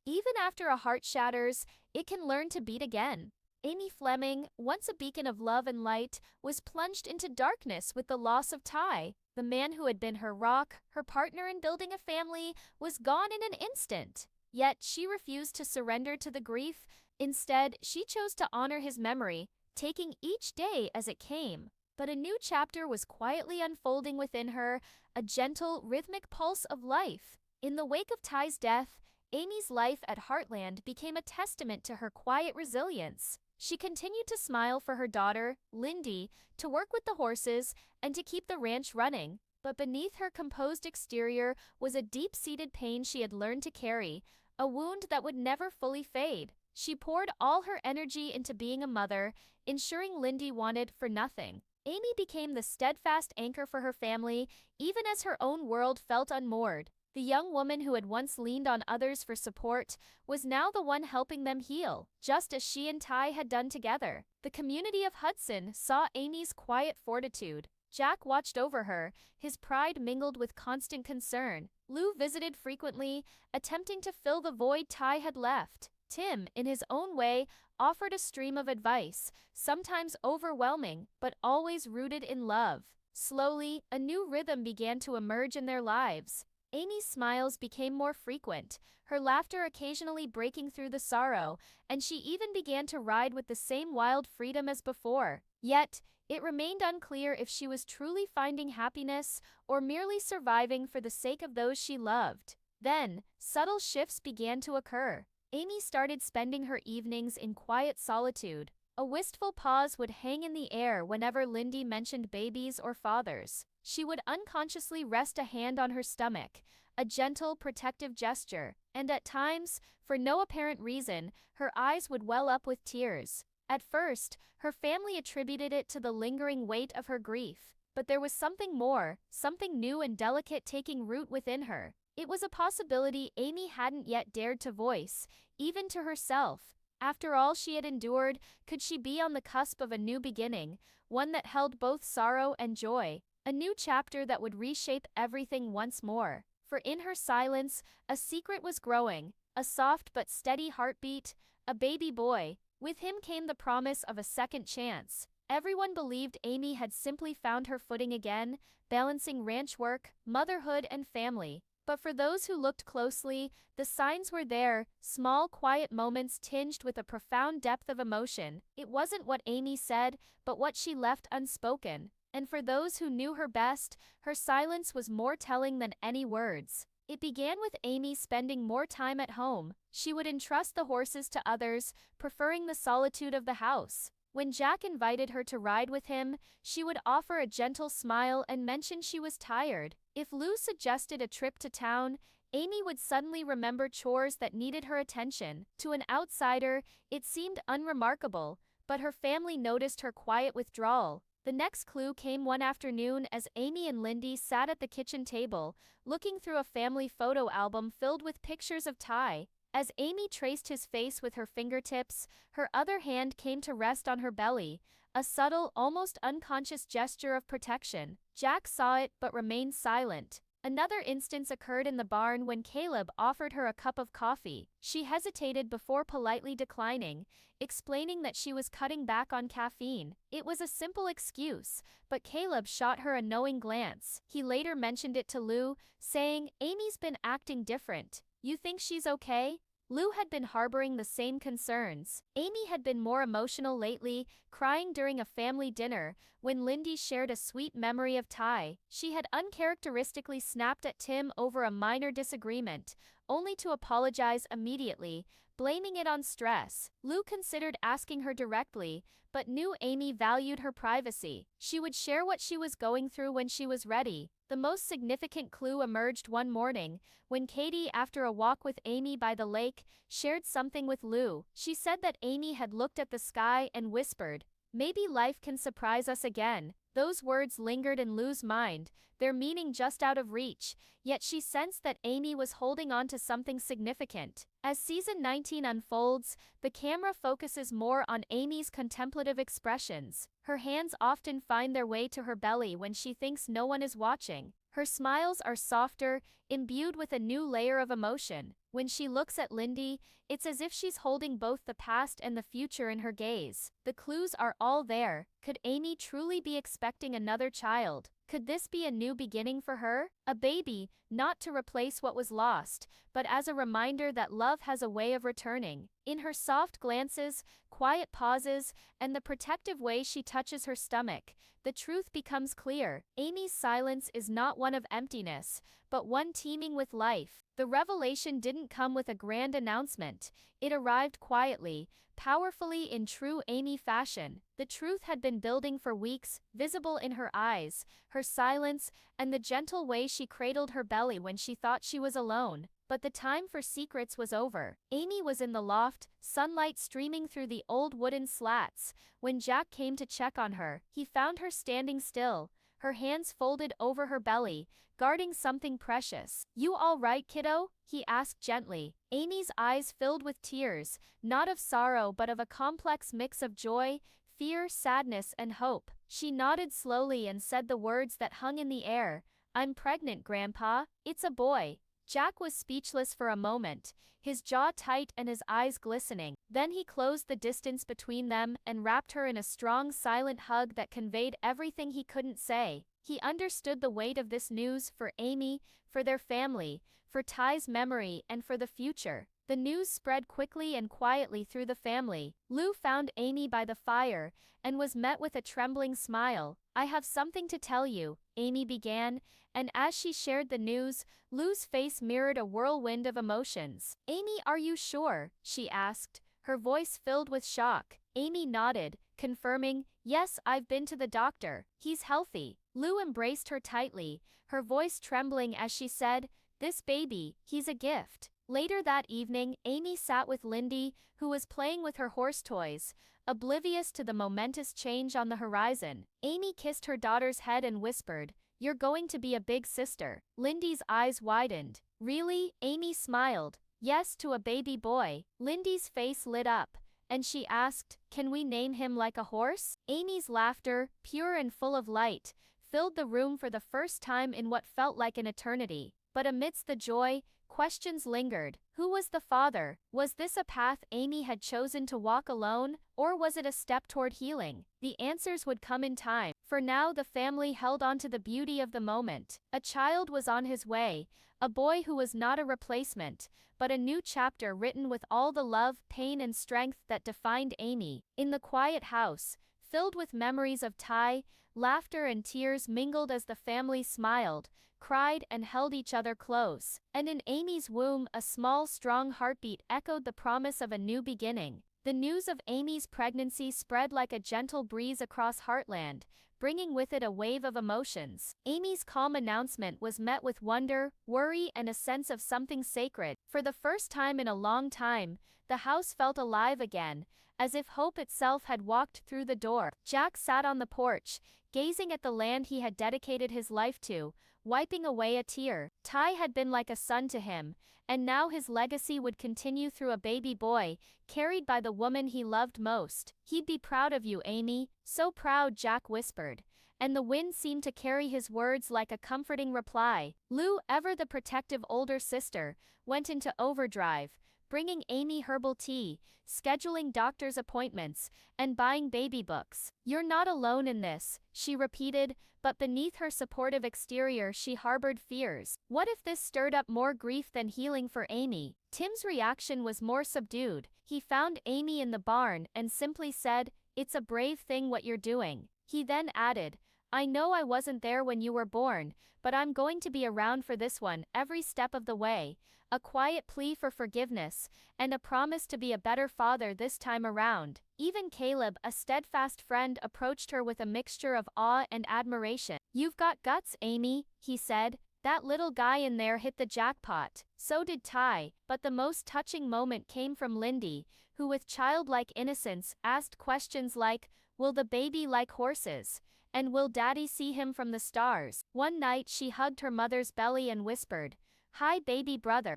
Even after a heart shatters, it can learn to beat again. Amy Fleming, once a beacon of love and light, was plunged into darkness with the loss of Ty. The man who had been her rock, her partner in building a family, was gone in an instant. Yet she refused to surrender to the grief. Instead, she chose to honor his memory, taking each day as it came. But a new chapter was quietly unfolding within her, a gentle, rhythmic pulse of life. In the wake of Ty's death, Amy's life at Heartland became a testament to her quiet resilience. She continued to smile for her daughter, Lindy, to work with the horses, and to keep the ranch running. But beneath her composed exterior was a deep-seated pain she had learned to carry, a wound that would never fully fade. She poured all her energy into being a mother, ensuring Lindy wanted for nothing. Amy became the steadfast anchor for her family, even as her own world felt unmoored. The young woman who had once leaned on others for support was now the one helping them heal, just as she and Ty had done together. The community of Hudson saw Amy's quiet fortitude. Jack watched over her, his pride mingled with constant concern. Lou visited frequently, attempting to fill the void Ty had left. Tim, in his own way, offered a stream of advice, sometimes overwhelming, but always rooted in love. Slowly, a new rhythm began to emerge in their lives. Amy's smiles became more frequent, her laughter occasionally breaking through the sorrow, and she even began to ride with the same wild freedom as before. Yet, it remained unclear if she was truly finding happiness or merely surviving for the sake of those she loved. Then, subtle shifts began to occur. Amy started spending her evenings in quiet solitude. A wistful pause would hang in the air whenever Lindy mentioned babies or fathers. She would unconsciously rest a hand on her stomach, a gentle, protective gesture, and at times, for no apparent reason, her eyes would well up with tears. At first, her family attributed it to the lingering weight of her grief, but there was something more, something new and delicate taking root within her. It was a possibility Amy hadn't yet dared to voice, even to herself. After all she had endured, could she be on the cusp of a new beginning, one that held both sorrow and joy? A new chapter that would reshape everything once more. For in her silence, a secret was growing, a soft but steady heartbeat, a baby boy. With him came the promise of a second chance. Everyone believed Amy had simply found her footing again, balancing ranch work, motherhood, and family. But for those who looked closely, the signs were there, small, quiet moments tinged with a profound depth of emotion. It wasn't what Amy said, but what she left unspoken. And for those who knew her best, her silence was more telling than any words. It began with Amy spending more time at home. She would entrust the horses to others, preferring the solitude of the house. When Jack invited her to ride with him, she would offer a gentle smile and mention she was tired. If Lou suggested a trip to town, Amy would suddenly remember chores that needed her attention. To an outsider, it seemed unremarkable, but her family noticed her quiet withdrawal. The next clue came one afternoon as Amy and Lindy sat at the kitchen table, looking through a family photo album filled with pictures of Ty. As Amy traced his face with her fingertips, her other hand came to rest on her belly, a subtle, almost unconscious gesture of protection. Jack saw it but remained silent. Another instance occurred in the barn when Caleb offered her a cup of coffee. She hesitated before politely declining, explaining that she was cutting back on caffeine. It was a simple excuse, but Caleb shot her a knowing glance. He later mentioned it to Lou, saying, "Amy's been acting different. You think she's okay?" Lou had been harboring the same concerns. Amy had been more emotional lately, crying during a family dinner. When Lindy shared a sweet memory of Ty, she had uncharacteristically snapped at Tim over a minor disagreement, only to apologize immediately, blaming it on stress. Lou considered asking her directly, but knew Amy valued her privacy. She would share what she was going through when she was ready. The most significant clue emerged one morning, when Katie, after a walk with Amy by the lake, shared something with Lou. She said that Amy had looked at the sky and whispered, "Maybe life can surprise us again." Those words lingered in Lou's mind, their meaning just out of reach, yet she sensed that Amy was holding on to something significant. As season 19 unfolds, the camera focuses more on Amy's contemplative expressions. Her hands often find their way to her belly when she thinks no one is watching. Her smiles are softer, imbued with a new layer of emotion. When she looks at Lindy, it's as if she's holding both the past and the future in her gaze. The clues are all there. Could Amy truly be expecting another child? Could this be a new beginning for her? A baby, not to replace what was lost, but as a reminder that love has a way of returning. In her soft glances, quiet pauses, and the protective way she touches her stomach, the truth becomes clear. Amy's silence is not one of emptiness, but one teeming with life. The revelation didn't come with a grand announcement. It arrived quietly, powerfully in true Amy fashion. The truth had been building for weeks, visible in her eyes, her silence, and the gentle way she cradled her belly when she thought she was alone. But the time for secrets was over. Amy was in the loft, sunlight streaming through the old wooden slats. When Jack came to check on her, he found her standing still, her hands folded over her belly, guarding something precious. "You all right, kiddo?" he asked gently. Amy's eyes filled with tears, not of sorrow but of a complex mix of joy, fear, sadness, and hope. She nodded slowly and said the words that hung in the air. "I'm pregnant, Grandpa. It's a boy." Jack was speechless for a moment, his jaw tight and his eyes glistening. Then he closed the distance between them and wrapped her in a strong, silent hug that conveyed everything he couldn't say. He understood the weight of this news for Amy, for their family, for Ty's memory, and for the future. The news spread quickly and quietly through the family. Lou found Amy by the fire and was met with a trembling smile. "I have something to tell you," Amy began, and as she shared the news, Lou's face mirrored a whirlwind of emotions. "Amy, are you sure?" she asked, her voice filled with shock. Amy nodded, confirming, "Yes, I've been to the doctor. He's healthy." Lou embraced her tightly, her voice trembling as she said, "This baby, he's a gift." Later that evening, Amy sat with Lindy, who was playing with her horse toys, oblivious to the momentous change on the horizon. Amy kissed her daughter's head and whispered, "You're going to be a big sister." Lindy's eyes widened. "Really?" Amy smiled. "Yes, to a baby boy." Lindy's face lit up, and she asked, "Can we name him like a horse?" Amy's laughter, pure and full of light, filled the room for the first time in what felt like an eternity. But amidst the joy, questions lingered. Who was the father? Was this a path Amy had chosen to walk alone, or was it a step toward healing? The answers would come in time. For now the family held on to the beauty of the moment. A child was on his way, a boy who was not a replacement, but a new chapter written with all the love, pain, and strength that defined Amy. In the quiet house, filled with memories of Ty, laughter and tears mingled as the family smiled, cried, and held each other close. And in Amy's womb, a small, strong heartbeat echoed the promise of a new beginning. The news of Amy's pregnancy spread like a gentle breeze across Heartland, bringing with it a wave of emotions. Amy's calm announcement was met with wonder, worry, and a sense of something sacred. For the first time in a long time, the house felt alive again, as if hope itself had walked through the door. Jack sat on the porch, gazing at the land he had dedicated his life to, wiping away a tear. Ty had been like a son to him, and now his legacy would continue through a baby boy, carried by the woman he loved most. "He'd be proud of you, Amy." "So proud," Jack whispered, and the wind seemed to carry his words like a comforting reply. Lou, ever the protective older sister, went into overdrive, bringing Amy herbal tea, scheduling doctor's appointments, and buying baby books. "You're not alone in this," she repeated, but beneath her supportive exterior she harbored fears. What if this stirred up more grief than healing for Amy? Tim's reaction was more subdued. He found Amy in the barn and simply said, "It's a brave thing what you're doing." He then added, "I know I wasn't there when you were born, but I'm going to be around for this one every step of the way." A quiet plea for forgiveness, and a promise to be a better father this time around. Even Caleb, a steadfast friend, approached her with a mixture of awe and admiration. "You've got guts, Amy," he said. "That little guy in there hit the jackpot." So did Ty, but the most touching moment came from Lindy, who with childlike innocence asked questions like, "Will the baby like horses? And will Daddy see him from the stars?" One night she hugged her mother's belly and whispered, "Hi, baby brother.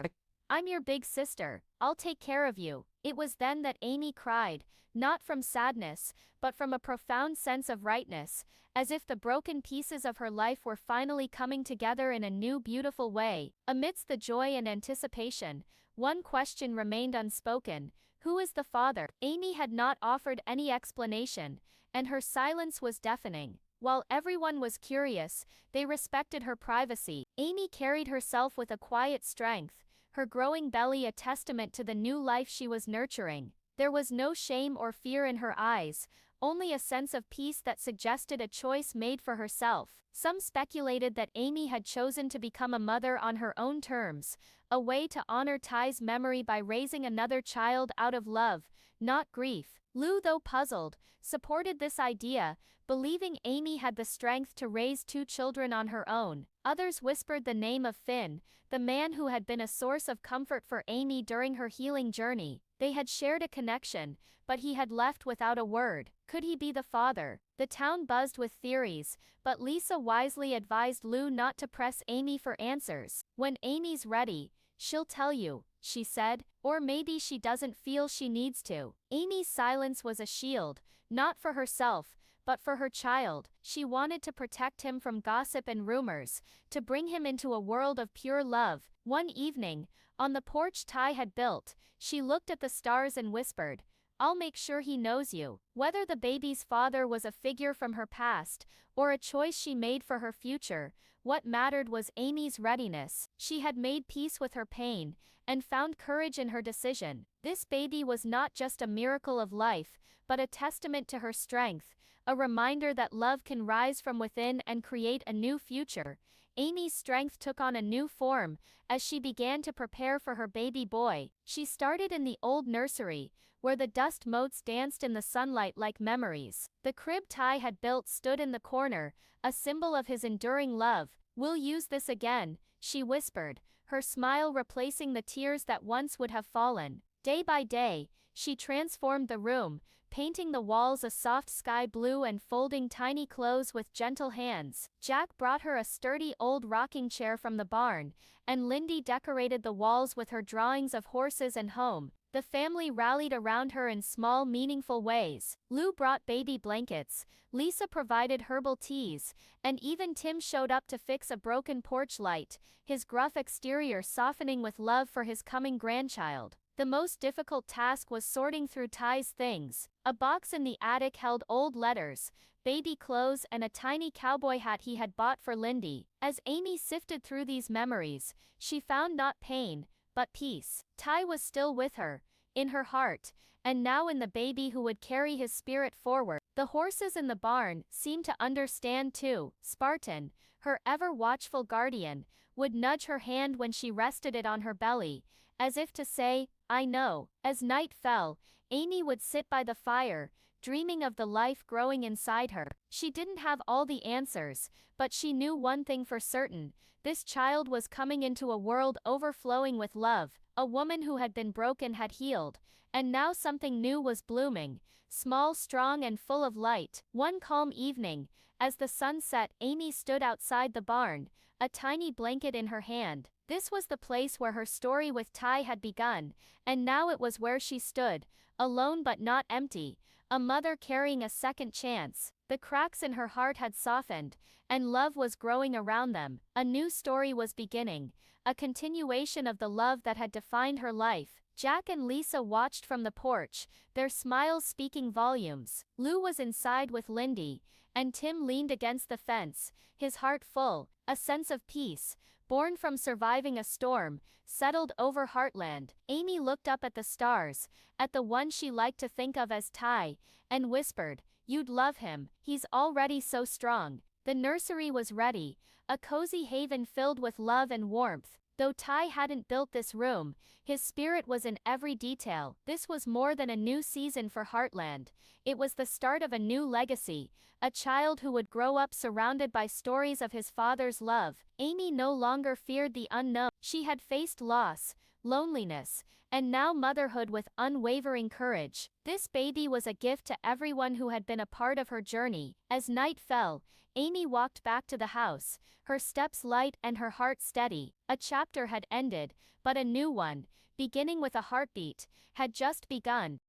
I'm your big sister. I'll take care of you." It was then that Amy cried, not from sadness, but from a profound sense of rightness, as if the broken pieces of her life were finally coming together in a new beautiful way. Amidst the joy and anticipation, One question remained unspoken: who is the father? Amy had not offered any explanation, and her silence was deafening. While everyone was curious, they respected her privacy. Amy carried herself with a quiet strength, her growing belly a testament to the new life she was nurturing. There was no shame or fear in her eyes, only a sense of peace that suggested a choice made for herself. Some speculated that Amy had chosen to become a mother on her own terms, a way to honor Ty's memory by raising another child out of love, not grief. Lou, though puzzled, supported this idea, believing Amy had the strength to raise two children on her own. Others whispered the name of Finn, the man who had been a source of comfort for Amy during her healing journey. They had shared a connection, but he had left without a word. Could he be the father? The town buzzed with theories, but Lisa wisely advised Lou not to press Amy for answers. When Amy's ready, she'll tell you, she said, or maybe she doesn't feel she needs to. Amy's silence was a shield, not for herself, but for her child. She wanted to protect him from gossip and rumors, to bring him into a world of pure love. One evening, on the porch Ty had built, she looked at the stars and whispered, "I'll make sure he knows you." Whether the baby's father was a figure from her past, or a choice she made for her future, what mattered was Amy's readiness. She had made peace with her pain, and found courage in her decision. This baby was not just a miracle of life, but a testament to her strength, a reminder that love can rise from within and create a new future. Amy's strength took on a new form as she began to prepare for her baby boy. She started in the old nursery, where the dust motes danced in the sunlight like memories. The crib Ty had built stood in the corner, a symbol of his enduring love. "We'll use this again," she whispered, her smile replacing the tears that once would have fallen. Day by day, she transformed the room, painting the walls a soft sky blue and folding tiny clothes with gentle hands. Jack brought her a sturdy old rocking chair from the barn, and Lindy decorated the walls with her drawings of horses and home. The family rallied around her in small, meaningful ways. Lou brought baby blankets, Lisa provided herbal teas, and even Tim showed up to fix a broken porch light, his gruff exterior softening with love for his coming grandchild. The most difficult task was sorting through Ty's things. A box in the attic held old letters, baby clothes and a tiny cowboy hat he had bought for Lindy. As Amy sifted through these memories, she found not pain, but peace. Ty was still with her, in her heart, and now in the baby who would carry his spirit forward. The horses in the barn seemed to understand too. Spartan, her ever-watchful guardian, would nudge her hand when she rested it on her belly, as if to say, "I know." As night fell, Amy would sit by the fire, dreaming of the life growing inside her. She didn't have all the answers, but she knew one thing for certain: this child was coming into a world overflowing with love. A woman who had been broken had healed, and now something new was blooming, small, strong, and full of light. One calm evening, as the sun set, Amy stood outside the barn, a tiny blanket in her hand. This was the place where her story with Ty had begun, and now it was where she stood, alone but not empty, a mother carrying a second chance. The cracks in her heart had softened, and love was growing around them. A new story was beginning, a continuation of the love that had defined her life. Jack and Lisa watched from the porch, their smiles speaking volumes. Lou was inside with Lindy, and Tim leaned against the fence, his heart full. A sense of peace, born from surviving a storm, settled over Heartland. Amy looked up at the stars, at the one she liked to think of as Ty, and whispered, "You'd love him, he's already so strong." The nursery was ready, a cozy haven filled with love and warmth. Though Ty hadn't built this room, his spirit was in every detail. This was more than a new season for Heartland. It was the start of a new legacy, a child who would grow up surrounded by stories of his father's love. Amy no longer feared the unknown. She had faced loss, loneliness, and now motherhood with unwavering courage. This baby was a gift to everyone who had been a part of her journey. As night fell, Amy walked back to the house, her steps light and her heart steady. A chapter had ended, but a new one, beginning with a heartbeat, had just begun.